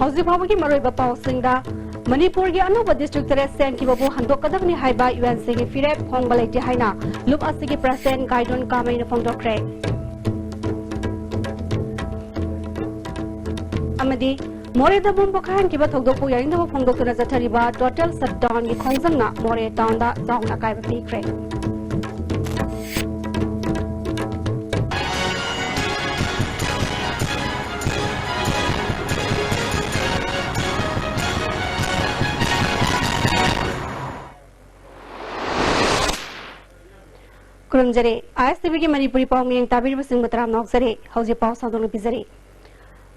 Hausi Pawaki Maroiba Pau Singda, Manipur gi Anuba District Teres Sen Kibabu Handokadavni Haiba UNC gi Firep Hongbalete Haina, Lup Asigi President Gaidon Kama in Fongdokre. Amadi, More the Bumbokan Kiba Togdoku Yarinda Fongdokura Zatariba, total shutdown gi Khongzangna, More down the Zauna Kaiba Pikre. Kurumjare, ISTV Manipuri Pong Tabir Sing Matram Noxere, Hausi Pau Sadon Pizare.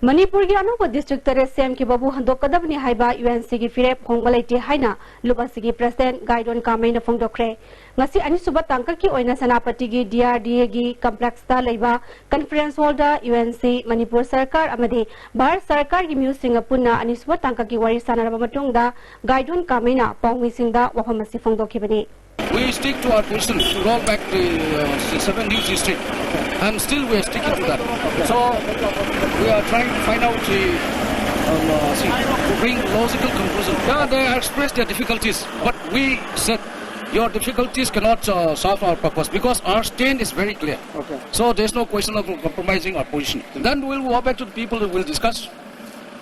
Manipur gi Anuba District Teres Sem Kibabu Handokadavni Haiba UNC gi Firep Hongbalete Haina, Lubasigi President Gaidon Kama in Fongdokre. Ngasi Ani Suba Tanka ki Oina Sanapati gi DRDA gi Complex ta Leiba, Conference Holder UNC Manipur Sarkar Amade, Bar Sarkar gi Musing Apuna Ani Suba Tanka ki Wari Sanaraba Matungda, Gaidon Kama ina Pong Misinda Wahamasi Fongdokibani. We stick to our position to roll back the 7 News District, and still we are sticking to that. So we are trying to find out to bring logical conclusion. Yeah, they expressed their difficulties, but we said your difficulties cannot solve our purpose because our stand is very clear. Okay. So there's no question of compromising our position. Then we'll go back to the people and we'll discuss.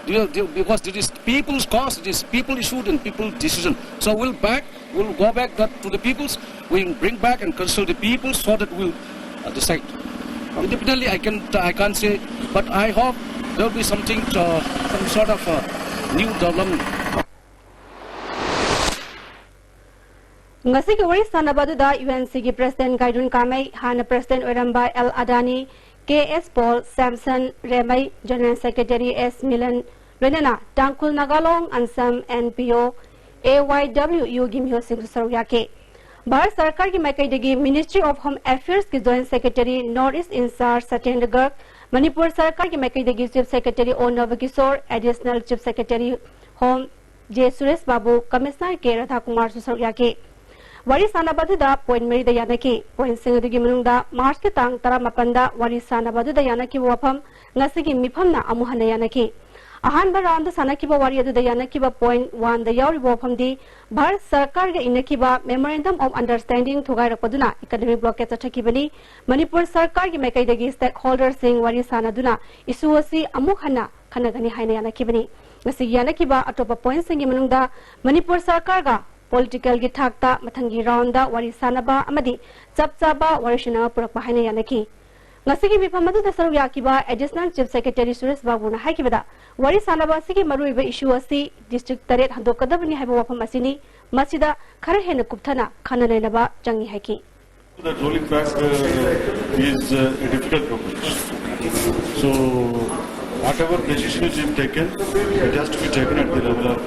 Because it is people's cause, it is people issued and people decision. So we'll go back that to the peoples. We'll bring back and consult the people so that we'll decide. Independently, I can't say, but I hope there will be something, some sort of new development. Ngasi ki wari sanabadu da UNC ki President Gaidon Kama, Hana President Oramba L Adani, KS Paul Samson Remai, General Secretary S Milan Renana, Tankul Nagalong, Ansam NPO, AYW Gimyo Singh Saryake. Bharat Sarkar ki Makaidagi Ministry of Home Affairs ki Joint Secretary Northeast Insar Satyendragarh, Manipur Sarkar ki Makaidagi Chief Secretary O Navakishore, Additional Chief Secretary Home J Suresh Babu, Commissioner K Radha Kumar Saryake. Wari Sanabadu da point Meri da Yanaki, point Singadi Mununda, Mars ke Tang Tara Mapanda, Wari Sanabadu da Yanaki Wapam, Nasiki Mipamna Amuhana Yanaki. Ahan Baran the Sanakiba Wari da Yanakiba point 1 the Yauri Wapam di, Bharat Sarkar Inakiba Memorandum of Understanding to Gaira Paduna, Academic Block at Takibani, Manipur Sarkar Makaidagi stakeholders saying Wari Sanaduna, Isuasi Amuhana, Kanagani Haina Yanakibani. Nasi Yanakiba Atopa points in Mununda, Manipur Sarkar. Political gitakta mathangi rounda wari sanaba amadi chapchaba warishina purakpa haina yanaki ngasigi bifamadu da saru yakiba Additional Chief Secretary Suresh Babu na haikibada wari sanaba sigi maruiba issue asi district taret handokadabani haiba wafam asini masida khara hena kupthana khana leinaba changi haiki. That rolling back is a difficult proposition. So whatever decision is taken, it has to be taken at the level of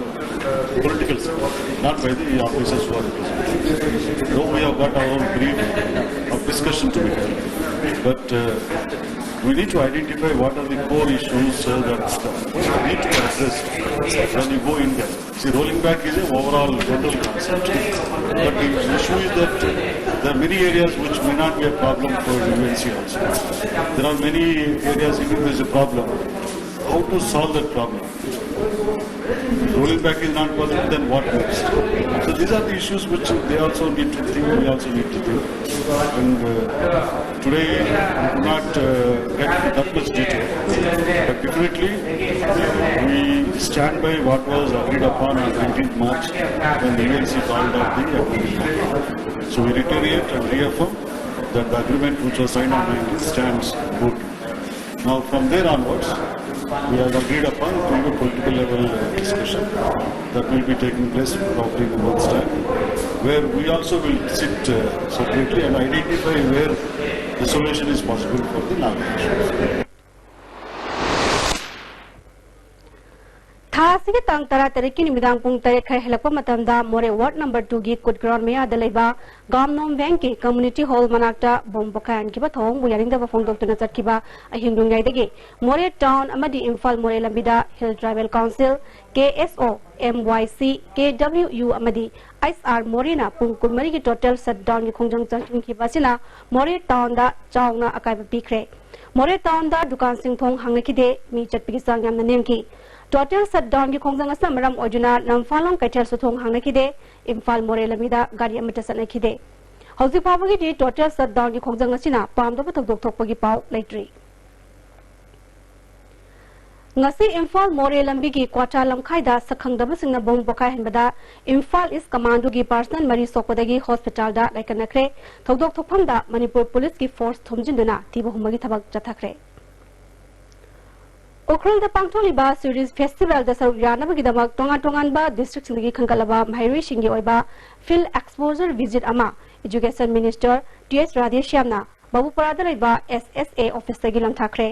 political side, not by the officers who are represented. Though we have got our own brief of discussion to be held, but we need to identify what are the core issues that need to be addressed when you go in there. See, rolling back is an overall general concept, but the issue is that there are many areas which may not be a problem for the UNC also. There are many areas in which there is a problem. How to solve that problem? Rolling back is not possible, then what next? So these are the issues which they also need to think, we also need to think. And today we do not get into that much detail. But definitely we stand by what was agreed upon on 19th March when the UNC called off the agreement. So we reiterate and reaffirm that the agreement which was signed on 19th stands good. Now from there onwards, we have agreed upon a political level discussion that will be taking place probably in a month's time, where we also will sit separately and identify where the solution is possible for the navigation. Thasigi Tang Tara Tereki Midang Pung Tere Helapa Matanda, More Ward number 2 Gi Kut Ground Mea Deleba, Gamnom Banki, Community Hall Manakta, Bomboka and Kibatong, we are in the Fong Dr. Kiba, a Hindunga Degi, More Town, Amadi Infal More Lambida, Hill Tribal Council, KSO, MYC, KWU Amadi, ISR Morina, Pung Kumari Total Set Down Kongjang Kibasina, More Town da Chauna Akaiba Pikre, More Town da Dukan Sing Pong Hangakide, Mi Chatpikisang Yam Namki. total shutdown gi khongjang asam ram ojuna namfalong kaitel suthong hangna khide imphal more lamida gari amata satna khide hausi phawagi di total shutdown gi khongjang asina pamdo ba thokdok thokpagi paw leitri ngasi imphal more lambi gi kwata lamkhai da sakhangdaba singna bom bokai hanbada imphal is commando gi personal mari sokpadagi hospital da laikanakre thokdok thokpham da manipur police gi force thomjinduna tibu humagi thabak jathakre Okral da pangtholiba series festival da saru yanabagi damak tongan ba district singgi khangalaba mairi shingi oiba field exposure visit ama education minister ts radheshyamna babuparada laiba ssa office tagi lamthakre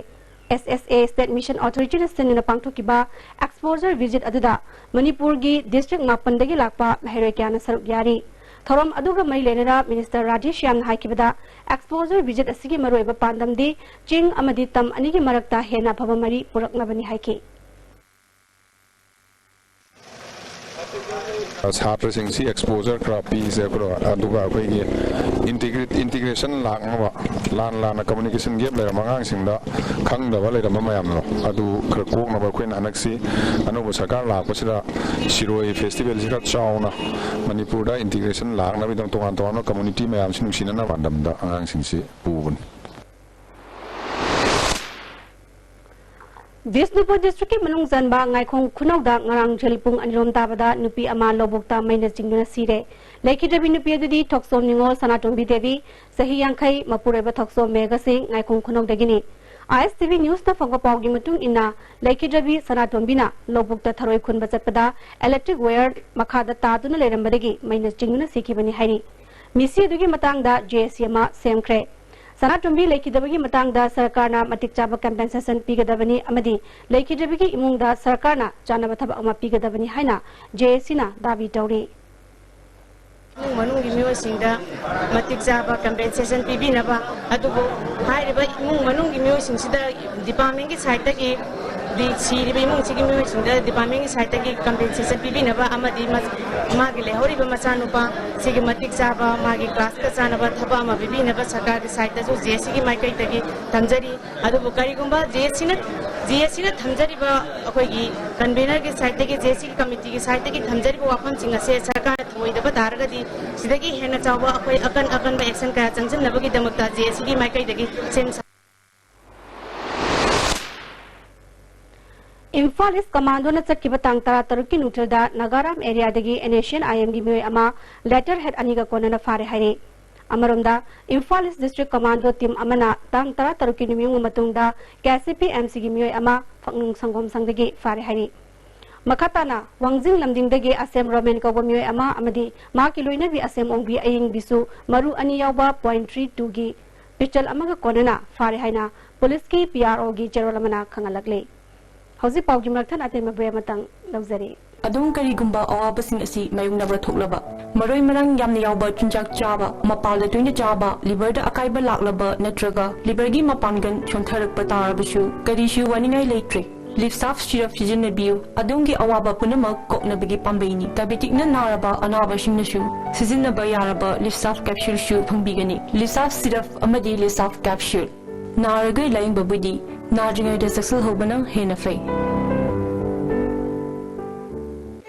SSA State Mission Authority na pangthokiba exposure visit aduda Manipur gi district mapandagi lakpa mahirai kyana saruk yari thorom aduga mai lenera minister Rajesh Yam haikibada exposure visit asigi maroiba pandamdi ching amadi tam anigi marakta hena phabamari puraknabani haiki Chhatra sing si exposure crappy se bro aduga koi integration langwa lan communication gap le mangang sing da khang da le da mayam no adu khakok na ba koi nanak si anu bo sarkar la ko sira siroi festival sira chauna manipur da integration lang na bi dong tongan tongan community mayam sin sin na bandam da angang sing si pubun Visnupur district ki manung zanba ngai khong khunau da ngarang jelipung anirom tabada nupi ama lobokta maina jingna sire leki devi nupi adudi thoksom ningol sanatombi devi sahi yankhai mapureba thoksom mega sing ngai khong khunau dagini ISTV news ta phangwa pawgi matung ina leki devi sanatombi na lobokta tharoi khun bachatpada electric wire makhada taduna lerambadagi maina jingna sikibani hairi misi adugi matang da JSC ma semkre Sanatumbi Lakidabagi Matangda Sarkarna Matik Chaba compensation Pigadabani Amadi Lakidabagi Imungda Sarkarna Janabataba Ama Pigadabani Haina JSina Davi Tauri Manung Gimio Sinda Matik Chaba compensation Pibinaba Adubo Haiba Manung Gimio Sinsida Department Saitaki the Siribimung Sigimio Sinda Department Saitaki compensation Pibinaba Amadi Magile Horiba Masanupa Sigimatic Saba Magi class Kasanaba Tabama Bibinaba Saka Saita JSC Maikai Tagi Tanjari Adubukari Gumba JSC Tanjariba Akogi convener Saitaki JSC committee Saitaki Tanjari Wapam Singase Saka with the Batargadi Sidaki Henatawa Akan by Exxon Kats and Nabagi Damata JSC Maikai Tagi since Imphal is commando na chakiba tangtara taruki nutrda Nagaram area dagi Asian IM gi myoy ama letterhead aniga kona na fare haire amarumda Imphal is district commando team amana tangtara taruki numyung matungda KCP MC gi myoy ama phangnung sangom sangdagi fare haire makatana wangjing lamding dagi asem roman ko myoy ama amadi ma kiloina bi asem ongbi aying bisu maru ani yawba 0.32 gi pichal amaga kona na fare haina police ki PRO gi cherolamana khangalagle Hausi Paugi Martan at Mabramatang Lozari. Adong Karigumba or Abasing Asi, Mayunabra Toklaba. Maroi Marang Yamni Yauba, Chunjak Java, Mapal the Twin Java, Liberta Akaiba Laklaba, Netraga, Libergi Mapangan, Chontarak Patarabashu, Karishu, Waningai Latre. Live staff sheet of Fijian Nabu, Adongi Awaba Punama, Koknabigi Pambini, Tabitikna Naraba, Anaba Shimnashu, Sizina Bayaraba, live staff capsule shoe, Pumbigani, live staff seat of Amadi, live staff capsule. Naraga lying Babudi. Najinga de Saxel Hobana, Henafay.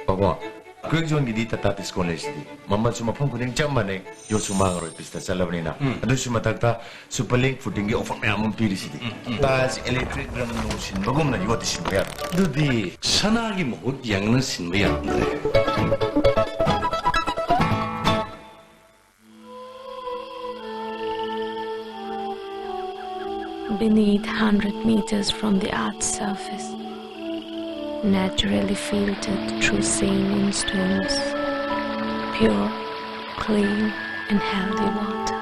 Papa, quick zone Gidita Tatis College, Mamma Sumapung Jamane, Yosumangro, Pista Salavina, Adusumatata, Superlink footing of Amon Piricity. That's electric drum notion, Bagumna, you got the Shimbia. Do the Sanagi Mood youngness in the Beneath 100 meters from the Earth's surface, naturally filtered through saline stones, pure, clean and healthy water.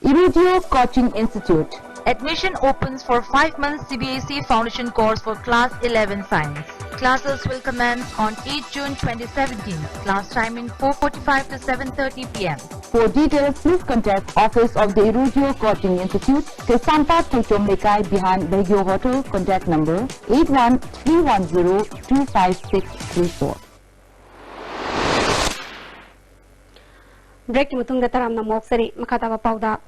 Irudio Coaching Institute. Admission opens for 5 months CBSE Foundation course for Class 11 Science. Classes will commence on 8 June 2017. Class timing 4:45 to 7:30 p.m. For details, please contact Office of the Irudio Coaching Institute, Kesanta Tuchom Lekai behind Belgio Hotel. Contact number 813102564. Break mutung da taram na moksari makata pa pauda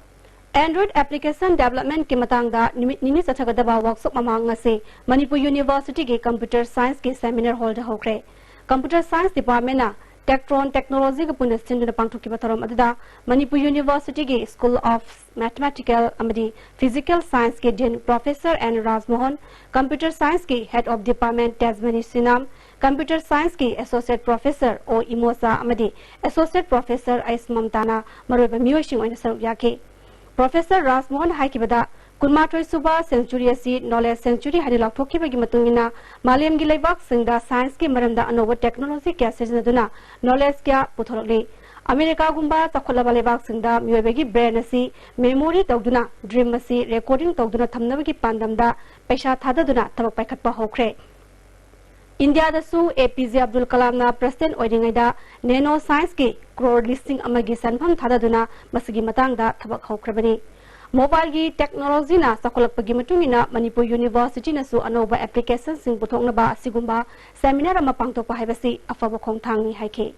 Android application development ki matangda nimit nini chathagada workshop mamang ase Manipur University ke computer science ke seminar hall da hokre computer science department na Tectron technology ke punas chindu pangthok ki batarom adada Manipur University ke School of Mathematical amadi Physical Science ke Dean Professor N Rajmohan computer science ke head of department Tasmani Sinam computer science ke associate professor O Imosa amadi associate professor Ais Mamtana maroba miyoshing oina sarup yake Professor Rajmohan Haikibada Kunmatoi Suba Century asi knowledge century hari lakthokki bagi matungina Malayam gi leibak singda science ki maramda anoba technology kya sejnaduna knowledge kya putholokle America gumba chakolaba leibak singda miyoibagi brain asi memory tawduna dream asi recording tawduna thamnabagi pandamda paisa thadaduna thabak paikhatpa hokre India da su APJ Abdul Kalam na president oiringaida nano science ki crore listing amagi sanpham thadaduna masigi matangda thabak hokrabani mobile gi technology na sakolakpagi matungina Manipur University na su anoba application sing puthokna ba sigumba seminar ama pangtokpa haibasi afaba khongthangni haike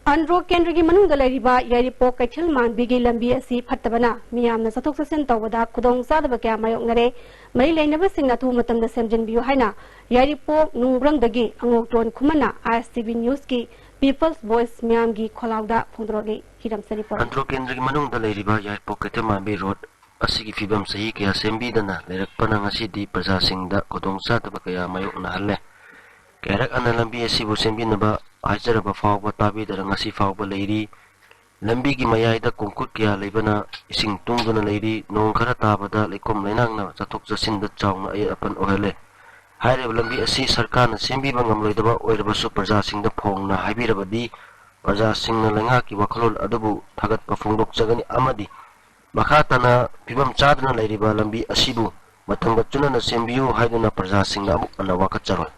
Andro Kendrigi manungda lairiba Yaripok Kaithil Manbigi lambi asi phattabana miyamna sathok sasen tawada kudong sadaba kya mayoknare mai leinaba singna thu matamda semjin biu haina Yaripok nungbrangdagi angokton khumana ISTV News ki People's Voice miyamgi kholawda phongdrogi hiramsari por Andro Kendrigi manungda lairiba Yaripok Kaithil Manbi road asigi fibam sahi kya sembidana lerakpana ngasidi praja singda kudong sadaba kya mayokna halle Kerak ana lambi asi bu sembinaba Ajaraba fawba tabi dara ngasi fawba leiri lambi gi mayai da kongkut kya leibana ising tungduna leiri nong khara tabada lekom lenang na chathok jasin da chawna ay apan ohele haire lambi asi sarkar na sembi bangam loidaba oiraba su praja sing da phong na haibirabadi praja sing na lenga ki wakhalol adabu thagat pa phongdok jagani amadi makhatana pibam chadna leiriba lambi asibu mathangba chuna na sembiu haiduna praja sing na amuk ana wakacharol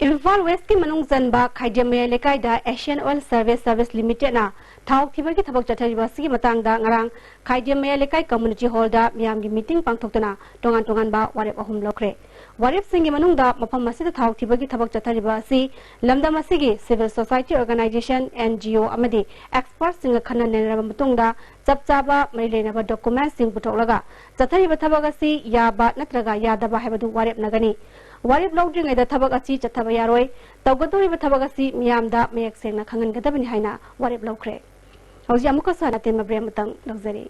Imphal West ki manung zanba khaidamaya lekai da Asian Oil Service Limited na thawk thiba ki thabak chathariba sigi matangda ngarang khaidamaya lekai community hall da miyamgi meeting pangthoktuna tongan ba warep ahum lokre warep singi manungda mafam masida thawk thiba ki thabak chathariba si lamda masigi civil society organization NGO amadi experts singa khana nenraba matungda chapchaba mailena ba documents sing putholaga chathariba thabak asi yaba natraga yadaba haibadu warep nagani Warip Lodring at the Tabakasi Chatabayaroi, Taugatori Tabakasi, Miamda, Mayaksen, Kangan Gadabin Haina, Warip Lokre. How's Tema Brematang, Luxury?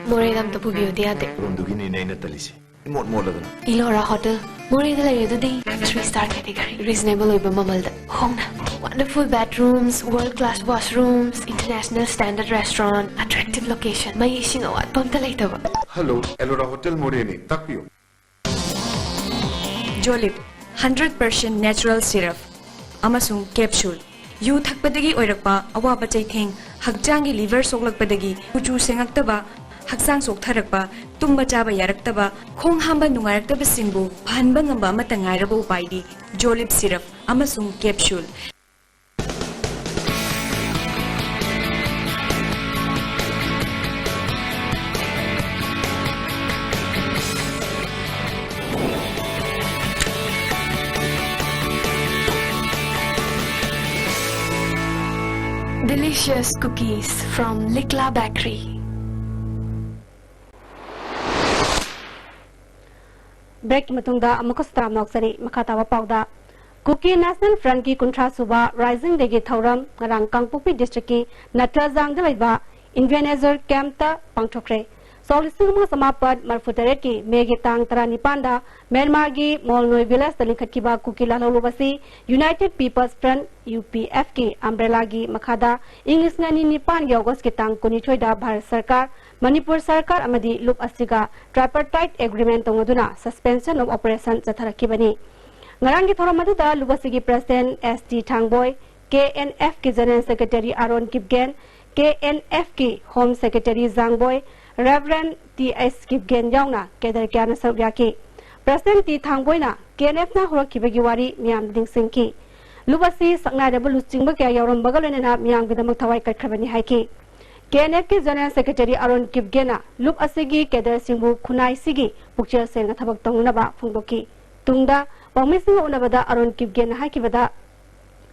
Moredam to Pubio the other. Rundugini Nana Talisi. What more than Ilora Hotel, More the day, 3-star category, reasonable over Mamalda. Home, wonderful bedrooms, world-class washrooms, international standard restaurant, attractive location. My ishing what Pumta later. Hello, Elora Hotel Moreni, Takio. Jolip 100% natural syrup amasung capsule yu thakpadagi oirakpa awaba chaitheng hakjangi liver soklakpadagi kuchu sengaktaba haksang soktharakpa tumba chaba yaraktaba khong hamba nungaraktaba singbu phanba ngamba amata ngairaba upaidi Jolip syrup amasung capsule Delicious cookies from Likla Bakery. Break matungda amakostam noksari makatawa pauda. Cookie National Front ki Kuntra Suba Rising Degi Thauram Ngarang Kangpupi District ki Natrazang Dawaiba Invenazor Camp ta pangthokre. Solisingma Samapat Marfutaret ki Megitang Taranipanda Myanmar gi Molnoi Village Talikhatkiba Cookie Lalolubasi United People's Front UPF ki Umbrella gi Makhada English ngani nipan gi August ki tang kunithoida Bharat Sarkar Manipur Sarkar amadi Loop Asiga tripartite agreement tongoduna suspension of operation chatharakibani ngarang gi thoramadu da Lubasi gi President ST Thangboy KNF ki General Secretary Aaron Kipgen KNF ki Home Secretary Zangboy Reverend T.S. Kipgen yauna kedar kyana saryaki President T Thangboy na KNF na horakibagi wari miyam ding singki Lubasi sakna da bulu chingba kya yawram bagalene na miyam gidamak thawai katkrabani haiki KNF ki General Secretary Aaron Kipgena Loop asigi kedar singbu khunai sigi pukchel senga thabak tongnaba phungdoki tungda pangmising unabada Aaron Kipgen haikibada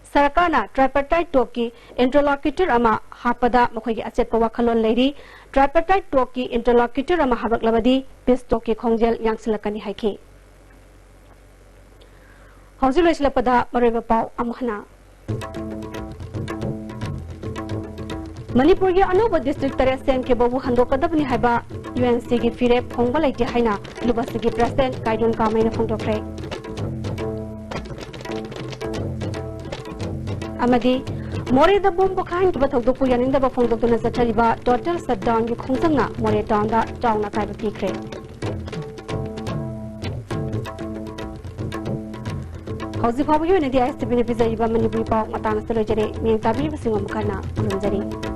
Sarakana tripartite talki interlocutor ama hapada makhoi achet pawa khalon leiri tripartite talki interlocutor ama habak labadi peace talki khongjel yangsilakani haiki Hausi pada mariba pau amhana Manipur ke Anuba district tare sen ke babu handokadabni haiba UNC ki fire phongba laiti haina lubasi ki president kaidun kamai na phongdokre Amadi More the bomb kind but of the Puyanin the Bafong na Zatariba total shutdown ki khongsamna More town da town na kaiba pikre Hausi phabu yu ne dia STB ne bizai ba Manipur pau matang selo jare mi tabi basingom kana ulunjari